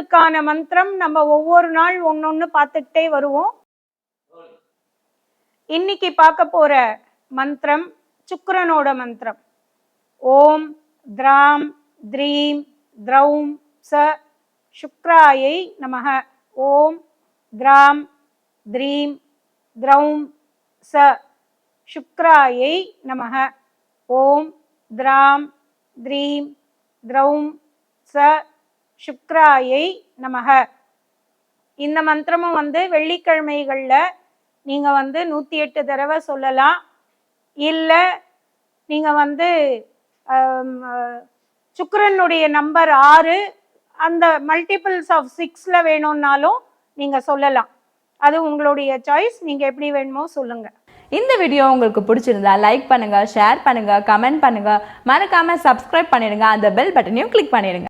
மாதத்துக்கான மந்திரம் நம்ம ஒவ்வொரு நாள் ஒன்னொன்னு பார்த்துக்கிட்டே வருவோம். இன்னைக்கு பார்க்க போற மந்திரம் சுக்கிரனோட மந்திரம். ஓம் திராம் த்ரீம் திரௌம் ச சுக்ராயை நமஹ. ஓம் திராம் த்ரீம் திரௌம் ச சுக்ராயை நமஹ. ஓம் திராம் த்ரீம் திரௌம் ச சுக்ராயை நமஹ. இந்த மந்திரமும் வெள்ளிக்கிழமைகளில் நீங்கள் 108 தடவை சொல்லலாம். இல்லை நீங்கள் சுக்கிரனுடைய நம்பர் 6 அந்த மல்டிபிள்ஸ் ஆஃப் 6ல் வேணும்னாலும் நீங்கள் சொல்லலாம். அது உங்களுடைய சாய்ஸ். நீங்கள் எப்படி வேணுமோ சொல்லுங்கள். இந்த வீடியோ உங்களுக்கு பிடிச்சிருந்தா லைக் பண்ணுங்க, ஷேர் பண்ணுங்க, கமெண்ட் பண்ணுங்க, மறக்காம சப்ஸ்கிரைப் பண்ணிடுங்க, அந்த பெல் பட்டனையும் கிளிக் பண்ணிடுங்க.